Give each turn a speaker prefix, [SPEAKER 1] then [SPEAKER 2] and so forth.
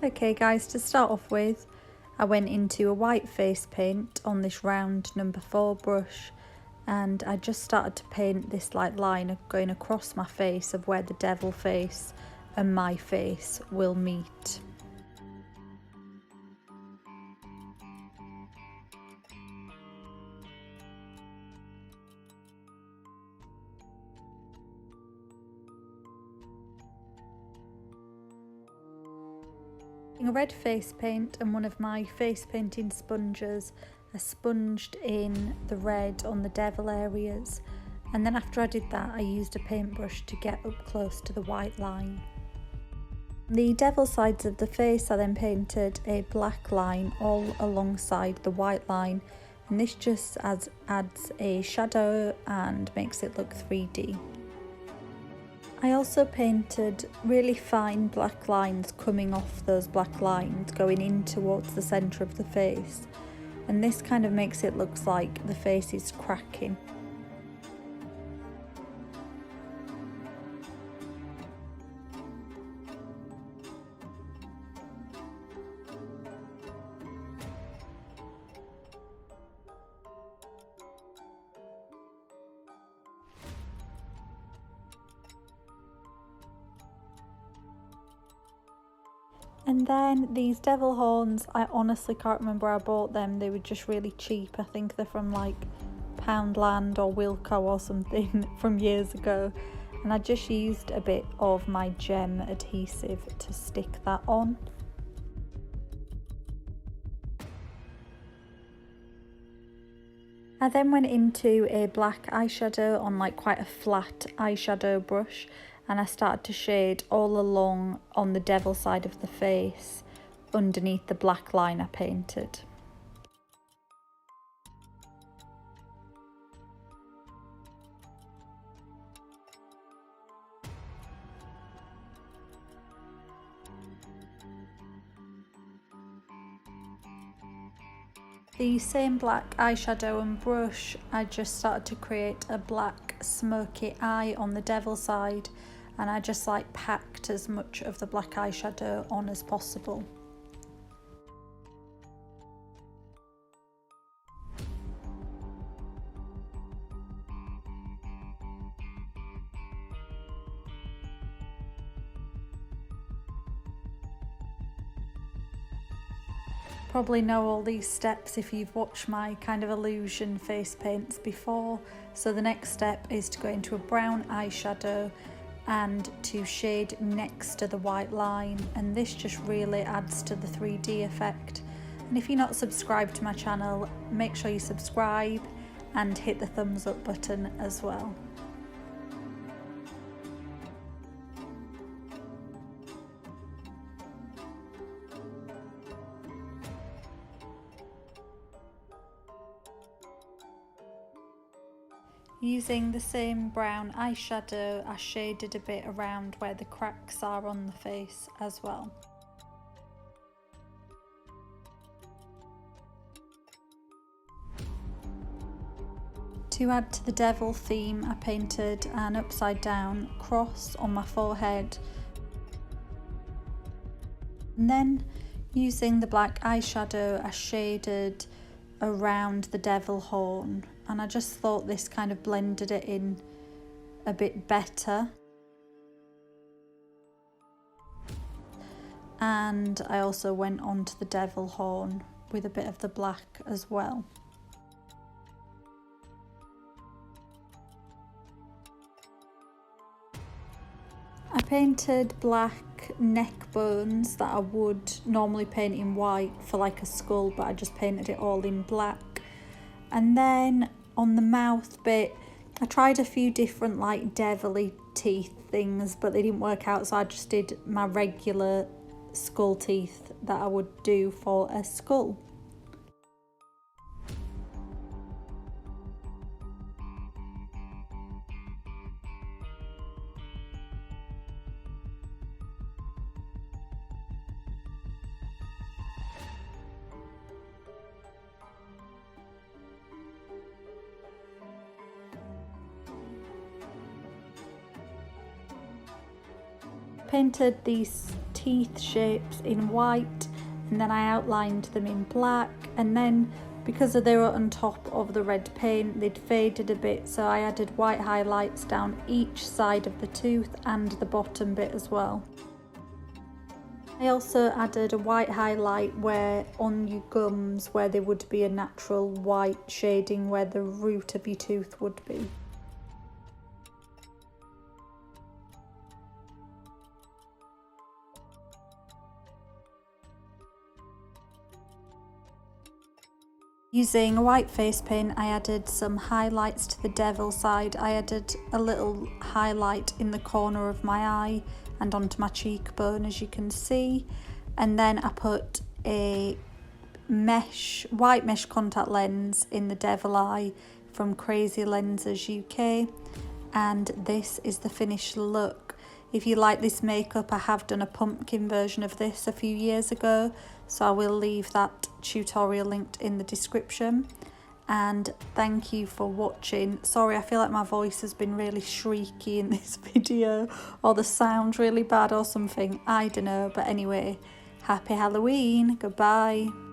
[SPEAKER 1] Okay guys, to start off with, I went into a white face paint on this round number 4 brush, and I just started to paint this like line going across my face of where the devil face and my face will meet. A red face paint and one of my face painting sponges, I sponged in the red on the devil areas, and then after I did that I used a paintbrush to get up close to the white line. The devil sides of the face I then painted a black line all alongside the white line, and this just adds a shadow and makes it look 3D. I also painted really fine black lines coming off those black lines going in towards the centre of the face, and this kind of makes it look like the face is cracking. And then these devil horns, I honestly can't remember where I bought them. They were just really cheap. I think they're from like Poundland or Wilko or something from years ago. And I just used a bit of my gem adhesive to stick that on. I then went into a black eyeshadow on like quite a flat eyeshadow brush, and I started to shade all along on the devil side of the face underneath the black line I painted. The same black eyeshadow and brush, I just started to create a black smoky eye on the devil side, and I just like packed as much of the black eyeshadow on as possible. Probably know all these steps if you've watched my kind of illusion face paints before. So the next step is to go into a brown eyeshadow and to shade next to the white line, and this just really adds to the 3D effect. And if you're not subscribed to my channel, make sure you subscribe and hit the thumbs up button as well. Using the same brown eyeshadow, I shaded a bit around where the cracks are on the face as well. To add to the devil theme, I painted an upside down cross on my forehead. And then, using the black eyeshadow, I shaded around the devil horn, and I just thought this kind of blended it in a bit better. And I also went on to the devil horn with a bit of the black as well. I painted black neck bones that I would normally paint in white for like a skull, but I just painted it all in black. And then on the mouth bit, I tried a few different like devilly teeth things, but they didn't work out, so I just did my regular skull teeth that I would do for a skull. Painted these teeth teeth shapes in white, and then I outlined them in black, and then because they were on top of the red paint, they'd faded a bit, so I added white highlights down each side of the tooth and the bottom bit as well. I also added a white highlight where on your gums where there would be a natural white shading where the root of your tooth would be. Using white face paint, I added some highlights to the devil side. I added a little highlight in the corner of my eye and onto my cheekbone, as you can see, and then I put a white mesh contact lens in the devil eye from Crazy Lenses UK, and this is the finished look. If you like this makeup, I have done a pumpkin version of this a few years ago, so I will leave that tutorial linked in the description. And thank you for watching. Sorry, I feel like my voice has been really shrieky in this video, or the sound really bad or something, I don't know, but anyway, happy Halloween, goodbye.